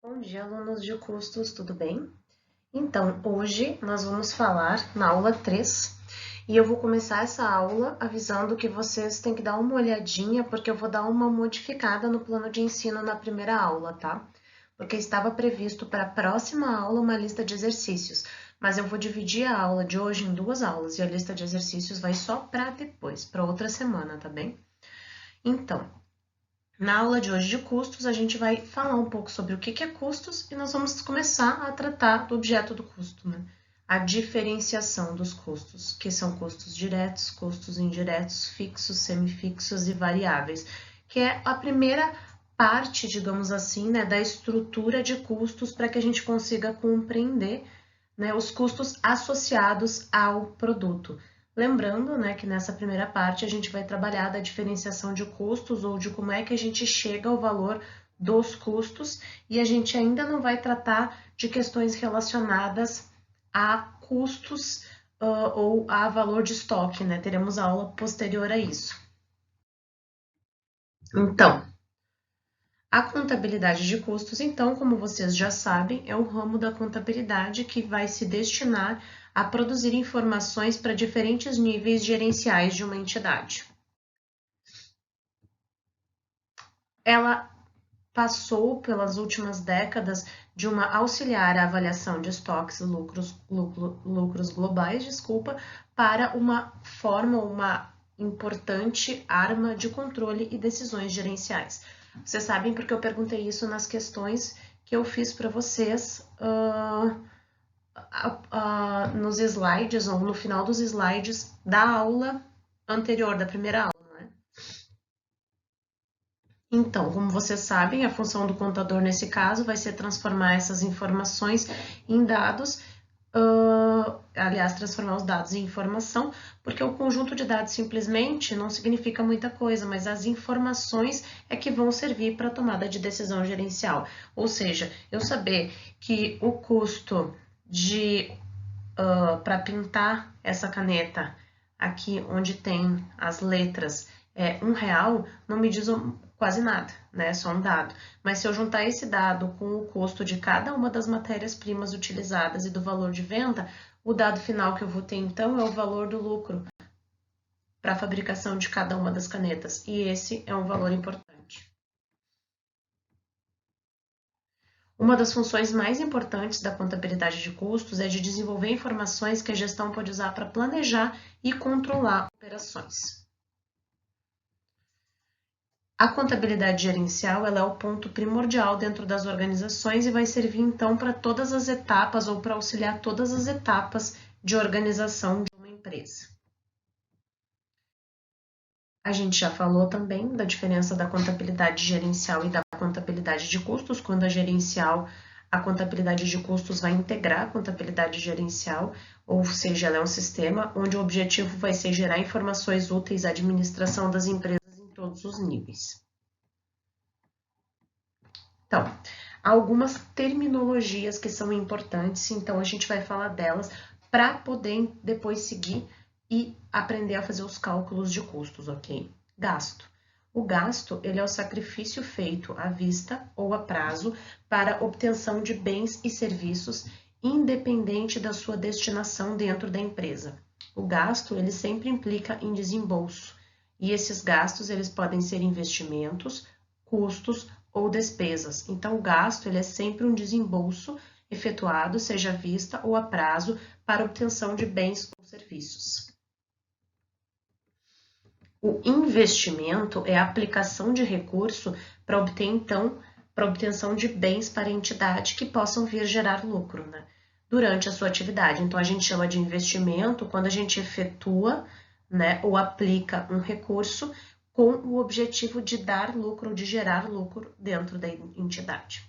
Bom dia, alunos de custos, tudo bem? Então, hoje nós vamos falar na aula 3 e eu vou começar essa aula avisando que vocês têm que dar uma olhadinha porque eu vou dar uma modificada no plano de ensino na primeira aula, tá? Porque estava previsto para a próxima aula uma lista de exercícios, mas eu vou dividir a aula de hoje em duas aulas e a lista de exercícios vai só para depois, para outra semana, tá bem? Então, na aula de hoje de custos, a gente vai falar um pouco sobre o que é custos e nós vamos começar a tratar do objeto do custo, né? A diferenciação dos custos, que são custos diretos, custos indiretos, fixos, semifixos e variáveis, que é a primeira parte, digamos assim, né, da estrutura de custos para que a gente consiga compreender, né, os custos associados ao produto. Lembrando, né, que nessa primeira parte a gente vai trabalhar da diferenciação de custos ou de como é que a gente chega ao valor dos custos e a gente ainda não vai tratar de questões relacionadas a custos ou a valor de estoque, né? Teremos aula posterior a isso. Então, a contabilidade de custos, então, como vocês já sabem, é o ramo da contabilidade que vai se destinar a produzir informações para diferentes níveis gerenciais de uma entidade. Ela passou pelas últimas décadas de uma auxiliar à avaliação de estoques e lucros globais, para uma forma, uma importante arma de controle e decisões gerenciais. Vocês sabem porque eu perguntei isso nas questões que eu fiz para vocês nos slides ou no final dos slides da aula anterior, da primeira aula. Então, como vocês sabem, a função do contador nesse caso vai ser transformar essas informações em dados, aliás, transformar os dados em informação, porque o conjunto de dados simplesmente não significa muita coisa, mas as informações é que vão servir para a tomada de decisão gerencial. Ou seja, eu saber que o custo para pintar essa caneta aqui onde tem as letras é R$1, não me diz quase nada, né? É só um dado. Mas se eu juntar esse dado com o custo de cada uma das matérias-primas utilizadas e do valor de venda, o dado final que eu vou ter então é o valor do lucro para a fabricação de cada uma das canetas. E esse é um valor importante. Uma das funções mais importantes da contabilidade de custos é de desenvolver informações que a gestão pode usar para planejar e controlar operações. A contabilidade gerencial ela é o ponto primordial dentro das organizações e vai servir então para todas as etapas ou para auxiliar todas as etapas de organização de uma empresa. A gente já falou também da diferença da contabilidade gerencial e da contabilidade de custos, quando a contabilidade de custos vai integrar a contabilidade gerencial, ou seja, ela é um sistema onde o objetivo vai ser gerar informações úteis à administração das empresas em todos os níveis. Então, há algumas terminologias que são importantes, então a gente vai falar delas para poder depois seguir e aprender a fazer os cálculos de custos, ok? Gasto. O gasto, ele é o sacrifício feito à vista ou a prazo para obtenção de bens e serviços, independente da sua destinação dentro da empresa. O gasto, ele sempre implica em desembolso, e esses gastos, eles podem ser investimentos, custos ou despesas. Então, o gasto, ele é sempre um desembolso efetuado, seja à vista ou a prazo, para obtenção de bens ou serviços. O investimento é a aplicação de recurso para obtenção de bens para a entidade que possam vir gerar lucro, né, durante a sua atividade. Então, a gente chama de investimento quando a gente efetua, né, ou aplica um recurso com o objetivo de dar lucro ou de gerar lucro dentro da entidade.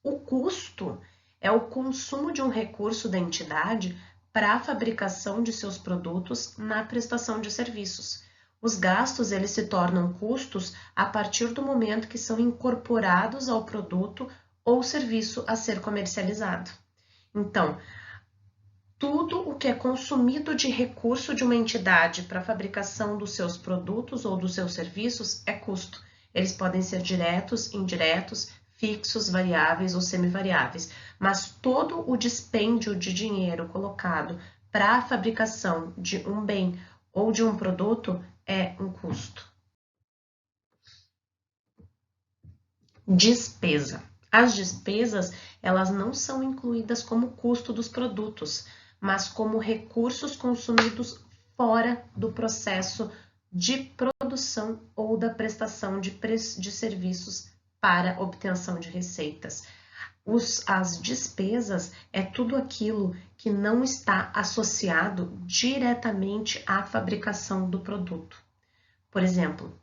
O custo é o consumo de um recurso da entidade para a fabricação de seus produtos na prestação de serviços. Os gastos, eles se tornam custos a partir do momento que são incorporados ao produto ou serviço a ser comercializado. Então, tudo o que é consumido de recurso de uma entidade para a fabricação dos seus produtos ou dos seus serviços é custo. Eles podem ser diretos, indiretos, fixos, variáveis ou semivariáveis, mas todo o dispêndio de dinheiro colocado para a fabricação de um bem ou de um produto é um custo. Despesa. As despesas, elas não são incluídas como custo dos produtos, mas como recursos consumidos fora do processo de produção ou da prestação de serviços para obtenção de receitas. As despesas é tudo aquilo que não está associado diretamente à fabricação do produto. Por exemplo,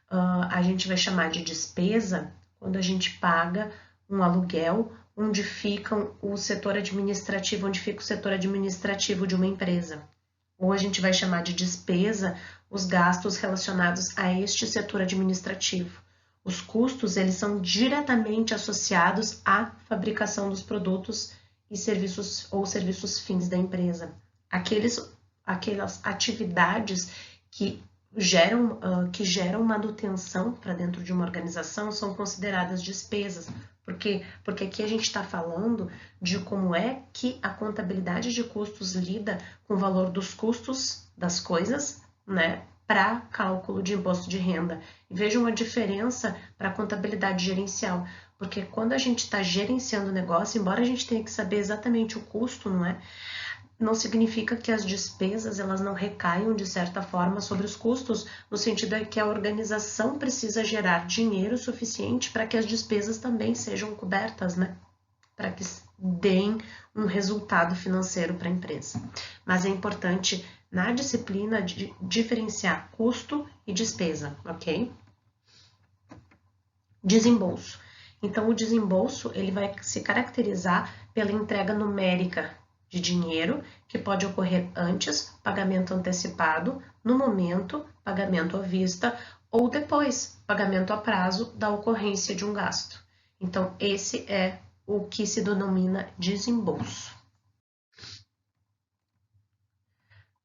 a gente vai chamar de despesa quando a gente paga um aluguel onde fica o setor administrativo, de uma empresa. Ou a gente vai chamar de despesa os gastos relacionados a este setor administrativo. Os custos, eles são diretamente associados à fabricação dos produtos e serviços ou serviços fins da empresa. Aquelas atividades que geram manutenção para dentro de uma organização são consideradas despesas. Por quê? Porque aqui a gente está falando de como é que a contabilidade de custos lida com o valor dos custos das coisas, né, para cálculo de imposto de renda. E vejam a diferença para a contabilidade gerencial, porque quando a gente está gerenciando o negócio, embora a gente tenha que saber exatamente o custo, não significa que as despesas elas não recaiam de certa forma sobre os custos, no sentido de que a organização precisa gerar dinheiro suficiente para que as despesas também sejam cobertas, né? Para que deem um resultado financeiro para a empresa. Mas é importante na disciplina de diferenciar custo e despesa, ok? Desembolso. Então, o desembolso ele vai se caracterizar pela entrega numérica de dinheiro, que pode ocorrer antes, pagamento antecipado, no momento, pagamento à vista, ou depois, pagamento a prazo da ocorrência de um gasto. Então, esse é o que se denomina desembolso.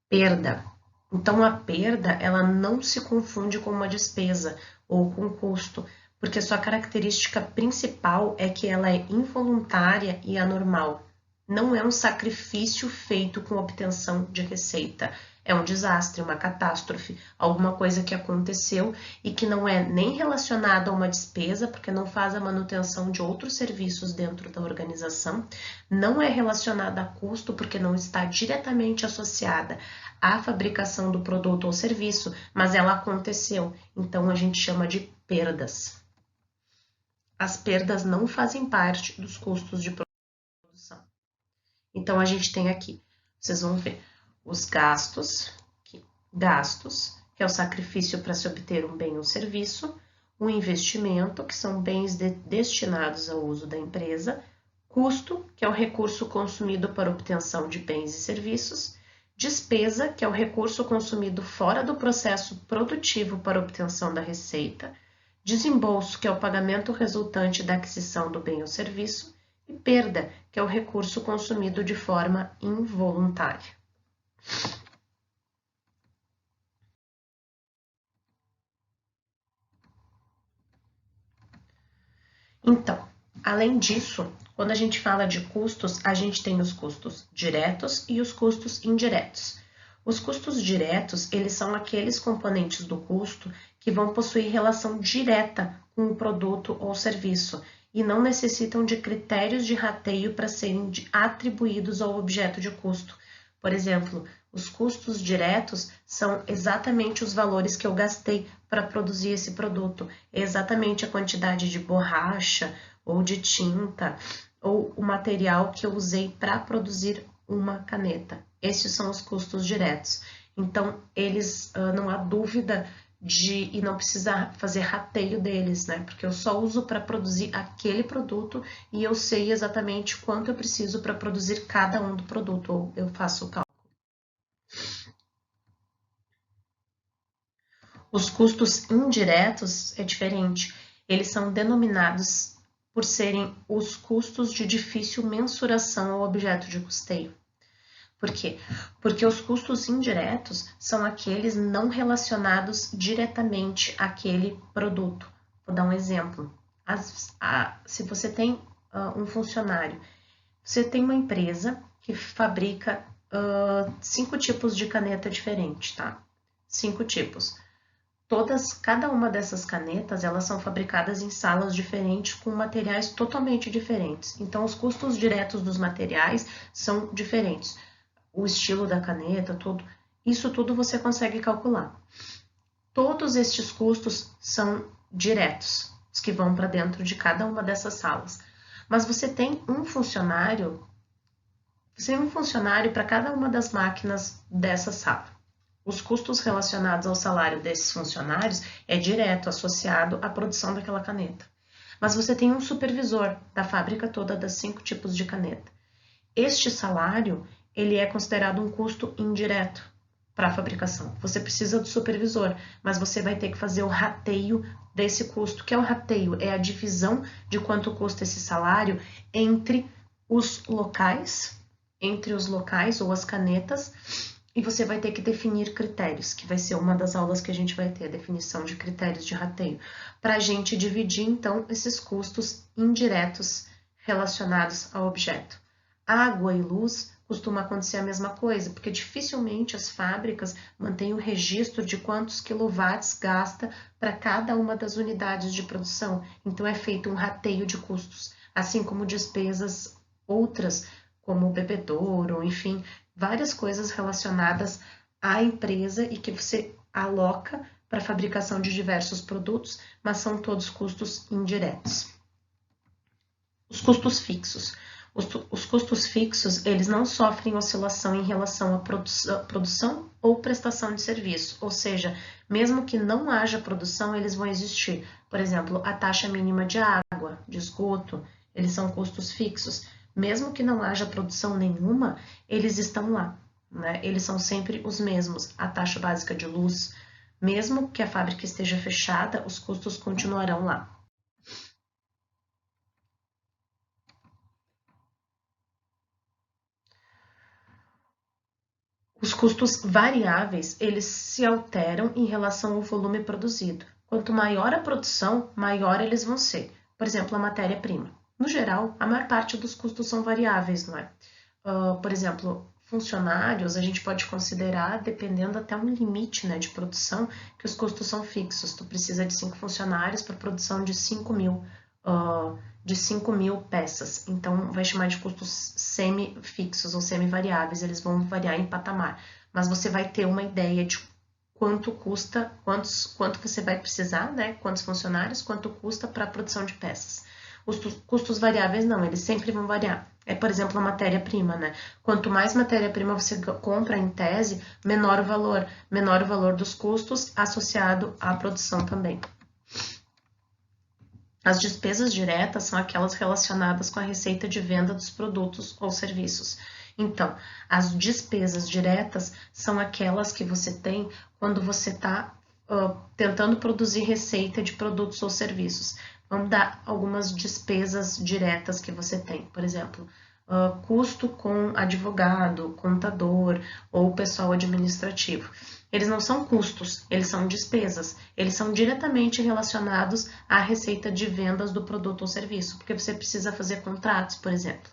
Perda. Então, a perda, ela não se confunde com uma despesa ou com custo, porque sua característica principal é que ela é involuntária e anormal. Não é um sacrifício feito com obtenção de receita. É um desastre, uma catástrofe, alguma coisa que aconteceu e que não é nem relacionada a uma despesa, porque não faz a manutenção de outros serviços dentro da organização, não é relacionada a custo, porque não está diretamente associada à fabricação do produto ou serviço, mas ela aconteceu, então a gente chama de perdas. As perdas não fazem parte dos custos de produção. Então, a gente tem aqui, vocês vão ver, os gastos, que é o sacrifício para se obter um bem ou serviço, o investimento, que são bens destinados ao uso da empresa, custo, que é o recurso consumido para obtenção de bens e serviços, despesa, que é o recurso consumido fora do processo produtivo para obtenção da receita, desembolso, que é o pagamento resultante da aquisição do bem ou serviço, e perda, que é o recurso consumido de forma involuntária. Então, além disso, quando a gente fala de custos, a gente tem os custos diretos e os custos indiretos. Os custos diretos, eles são aqueles componentes do custo que vão possuir relação direta com o produto ou serviço e não necessitam de critérios de rateio para serem atribuídos ao objeto de custo. Por exemplo, os custos diretos são exatamente os valores que eu gastei para produzir esse produto, é exatamente a quantidade de borracha ou de tinta ou o material que eu usei para produzir uma caneta. Esses são os custos diretos. Então, eles não há dúvida e não precisa fazer rateio deles, né? Porque eu só uso para produzir aquele produto e eu sei exatamente quanto eu preciso para produzir cada um do produto, ou eu faço o cálculo. Os custos indiretos é diferente, eles são denominados por serem os custos de difícil mensuração ao objeto de custeio. Por quê? Porque os custos indiretos são aqueles não relacionados diretamente àquele produto. Vou dar um exemplo. se você tem um funcionário, você tem uma empresa que fabrica 5 tipos de caneta diferente, tá? 5 tipos. Cada uma dessas canetas, elas são fabricadas em salas diferentes com materiais totalmente diferentes. Então, os custos diretos dos materiais são diferentes. O estilo da caneta, isso tudo você consegue calcular. Todos estes custos são diretos, os que vão para dentro de cada uma dessas salas. Mas você tem um funcionário para cada uma das máquinas dessa sala. Os custos relacionados ao salário desses funcionários é direto associado à produção daquela caneta. Mas você tem um supervisor da fábrica toda das 5 tipos de caneta. Este salário, ele é considerado um custo indireto para a fabricação. Você precisa do supervisor, mas você vai ter que fazer o rateio desse custo. O que é o rateio? É a divisão de quanto custa esse salário entre os locais ou as canetas, e você vai ter que definir critérios, que vai ser uma das aulas que a gente vai ter, a definição de critérios de rateio, para a gente dividir, então, esses custos indiretos relacionados ao objeto. Água e luz costuma acontecer a mesma coisa, porque dificilmente as fábricas mantêm o registro de quantos quilowatts gasta para cada uma das unidades de produção, então é feito um rateio de custos, assim como despesas outras, como o bebedouro, enfim, várias coisas relacionadas à empresa e que você aloca para a fabricação de diversos produtos, mas são todos custos indiretos. Os custos fixos. Os custos fixos, eles não sofrem oscilação em relação à produção ou prestação de serviço, ou seja, mesmo que não haja produção, eles vão existir. Por exemplo, a taxa mínima de água, de esgoto, eles são custos fixos. Mesmo que não haja produção nenhuma, eles estão lá, né? Eles são sempre os mesmos. A taxa básica de luz, mesmo que a fábrica esteja fechada, os custos continuarão lá. Os custos variáveis, eles se alteram em relação ao volume produzido. Quanto maior a produção, maior eles vão ser. Por exemplo, a matéria-prima. No geral, a maior parte dos custos são variáveis, não é? Por exemplo, funcionários, a gente pode considerar, dependendo até um limite, né, de produção, que os custos são fixos. Tu precisa de 5 funcionários para produção de 5.000 peças. Então, vai chamar de custos semi-fixos ou semi-variáveis, eles vão variar em patamar. Mas você vai ter uma ideia de quanto custa, quanto você vai precisar, né? Quantos funcionários, quanto custa para a produção de peças. Os custos variáveis não, eles sempre vão variar. É, por exemplo, a matéria-prima, né? Quanto mais matéria-prima você compra em tese, menor o valor dos custos associado à produção também. As despesas diretas são aquelas relacionadas com a receita de venda dos produtos ou serviços. Então, as despesas diretas são aquelas que você tem quando você está tentando produzir receita de produtos ou serviços. Vamos dar algumas despesas diretas que você tem. Por exemplo, custo com advogado, contador ou pessoal administrativo. Eles não são custos, eles são despesas. Eles são diretamente relacionados à receita de vendas do produto ou serviço, porque você precisa fazer contratos, por exemplo.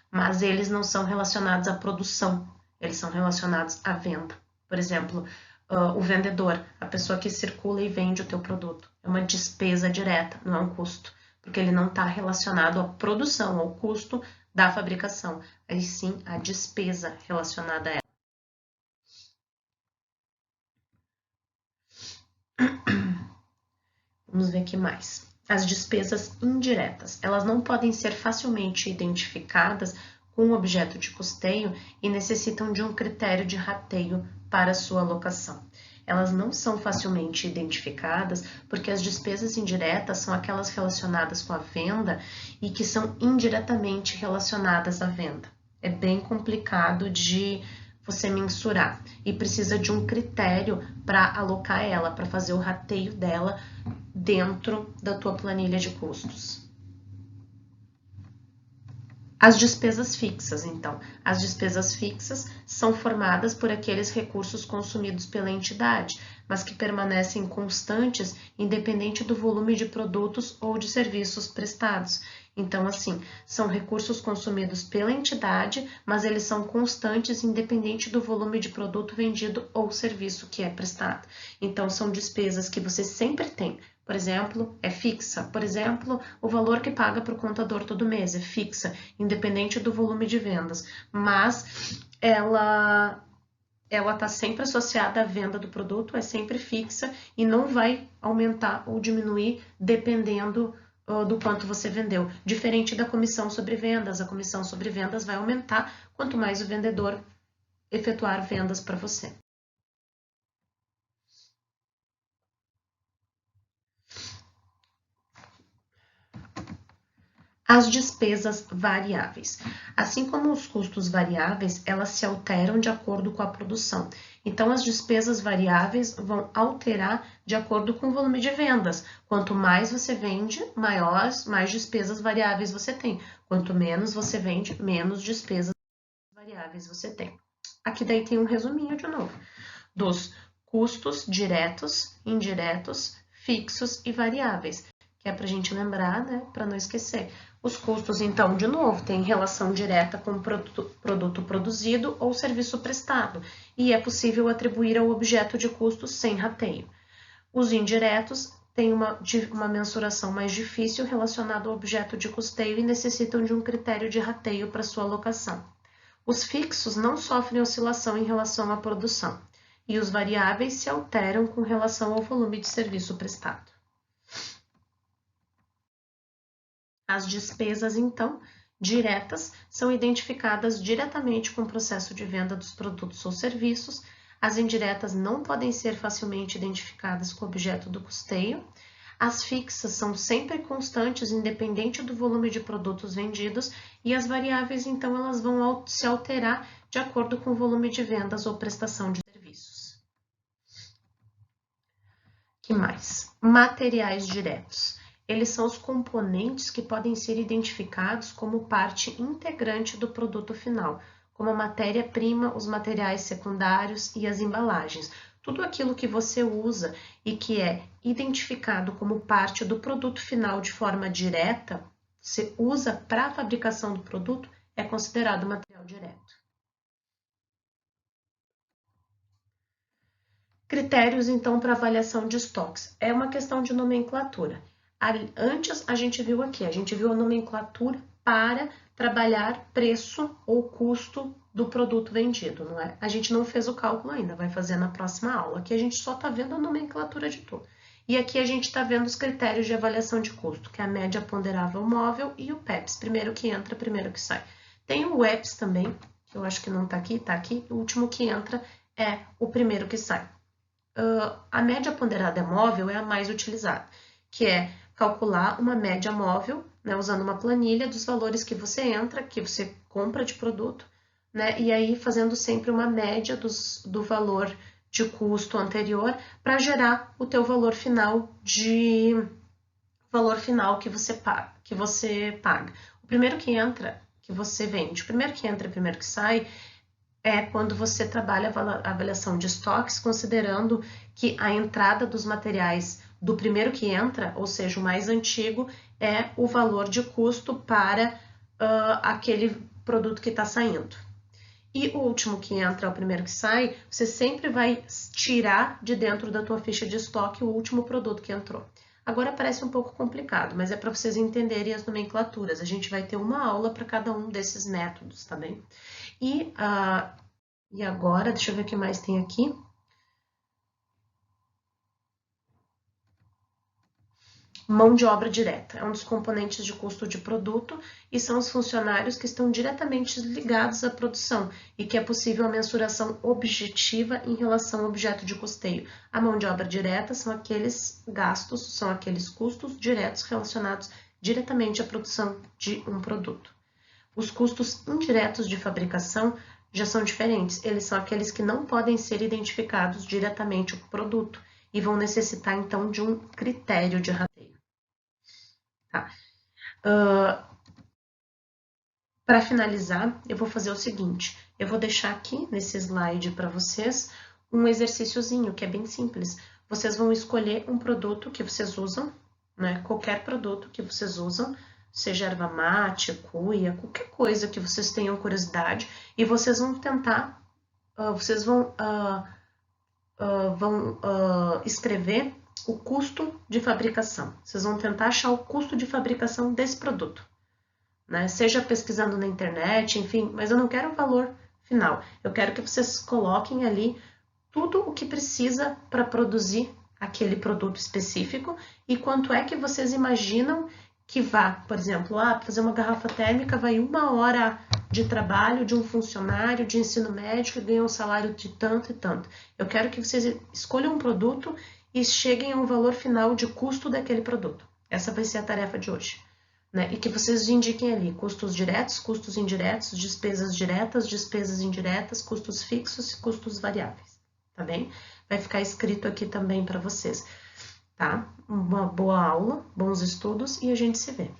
Mas eles não são relacionados à produção, eles são relacionados à venda. Por exemplo, o vendedor, a pessoa que circula e vende o teu produto. É uma despesa direta, não é um custo, porque ele não está relacionado à produção, ao custo da fabricação, aí sim a despesa relacionada a ela. Vamos ver aqui mais. As despesas indiretas, elas não podem ser facilmente identificadas com o objeto de custeio e necessitam de um critério de rateio para sua alocação. Elas não são facilmente identificadas porque as despesas indiretas são aquelas relacionadas com a venda e que são indiretamente relacionadas à venda. É bem complicado de você mensurar e precisa de um critério para alocar ela, para fazer o rateio dela dentro da tua planilha de custos. As despesas fixas, então. As despesas fixas são formadas por aqueles recursos consumidos pela entidade. mas que permanecem constantes independente do volume de produtos ou de serviços prestados. Então, assim, são recursos consumidos pela entidade, mas eles são constantes independente do volume de produto vendido ou serviço que é prestado. Então, são despesas que você sempre tem. Por exemplo, é fixa. Por exemplo, o valor que paga para o contador todo mês é fixa, independente do volume de vendas. Mas ela está sempre associada à venda do produto, é sempre fixa e não vai aumentar ou diminuir dependendo do quanto você vendeu. Diferente da comissão sobre vendas, a comissão sobre vendas vai aumentar quanto mais o vendedor efetuar vendas para você. As despesas variáveis. Assim como os custos variáveis, elas se alteram de acordo com a produção. Então, as despesas variáveis vão alterar de acordo com o volume de vendas. Quanto mais você vende, mais despesas variáveis você tem. Quanto menos você vende, menos despesas variáveis você tem. Aqui daí tem um resuminho de novo dos custos diretos, indiretos, fixos e variáveis, que é para a gente lembrar, né, para não esquecer. Os custos, então, de novo, tem relação direta com o produto produzido ou serviço prestado, e é possível atribuir ao objeto de custo sem rateio. Os indiretos têm uma mensuração mais difícil relacionada ao objeto de custeio e necessitam de um critério de rateio para sua alocação. Os fixos não sofrem oscilação em relação à produção, e os variáveis se alteram com relação ao volume de serviço prestado. As despesas, então, diretas, são identificadas diretamente com o processo de venda dos produtos ou serviços. As indiretas não podem ser facilmente identificadas com o objeto do custeio. As fixas são sempre constantes, independente do volume de produtos vendidos, e as variáveis, então, elas vão se alterar de acordo com o volume de vendas ou prestação de serviços. Que mais? Materiais diretos. Eles são os componentes que podem ser identificados como parte integrante do produto final, como a matéria-prima, os materiais secundários e as embalagens. Tudo aquilo que você usa e que é identificado como parte do produto final de forma direta, você usa para a fabricação do produto, é considerado material direto. Critérios, então, para avaliação de estoques. É uma questão de nomenclatura. Antes, a gente viu aqui, a gente viu a nomenclatura para trabalhar preço ou custo do produto vendido, não é? A gente não fez o cálculo ainda, vai fazer na próxima aula. Aqui a gente só está vendo a nomenclatura de tudo. E aqui a gente está vendo os critérios de avaliação de custo, que é a média ponderável móvel e o PEPS, primeiro que entra, primeiro que sai. Tem o EPS também, que eu acho que não está aqui, está aqui. O último que entra é o primeiro que sai. A média ponderada móvel é a mais utilizada, que é calcular uma média móvel, né, usando uma planilha dos valores que você entra, que você compra de produto, né, e aí fazendo sempre uma média do valor de custo anterior para gerar o teu valor final que você paga. O primeiro que entra, que você vende, o primeiro que entra e o primeiro que sai, é quando você trabalha a avaliação de estoques, considerando que a entrada dos materiais do primeiro que entra, ou seja, o mais antigo, é o valor de custo para aquele produto que está saindo. E o último que entra, o primeiro que sai, você sempre vai tirar de dentro da tua ficha de estoque o último produto que entrou. Agora parece um pouco complicado, mas é para vocês entenderem as nomenclaturas. A gente vai ter uma aula para cada um desses métodos, tá bem? E agora, deixa eu ver o que mais tem aqui. Mão de obra direta. É um dos componentes de custo de produto e são os funcionários que estão diretamente ligados à produção e que é possível a mensuração objetiva em relação ao objeto de custeio. A mão de obra direta são aqueles gastos, são aqueles custos diretos relacionados diretamente à produção de um produto. Os custos indiretos de fabricação já são diferentes, eles são aqueles que não podem ser identificados diretamente com o produto e vão necessitar então de um critério de rateio. Tá. Para finalizar, eu vou fazer o seguinte, eu vou deixar aqui nesse slide para vocês um exercíciozinho que é bem simples. Vocês vão escolher um produto que vocês usam, né? Qualquer produto que vocês usam, seja erva mate, cuia, qualquer coisa que vocês tenham curiosidade, e vocês vão tentar, vocês vão escrever o custo de fabricação. Vocês vão tentar achar o custo de fabricação desse produto, né? Seja pesquisando na internet, enfim, mas eu não quero o valor final. Eu quero que vocês coloquem ali tudo o que precisa para produzir aquele produto específico e quanto é que vocês imaginam que vá. Por exemplo, fazer uma garrafa térmica vai 1 hora de trabalho de um funcionário de ensino médio que ganha um salário de tanto e tanto. Eu quero que vocês escolham um produto e cheguem a um valor final de custo daquele produto. Essa vai ser a tarefa de hoje, né? E que vocês indiquem ali custos diretos, custos indiretos, despesas diretas, despesas indiretas, custos fixos e custos variáveis, tá bem? Vai ficar escrito aqui também para vocês, tá? Uma boa aula, bons estudos e a gente se vê.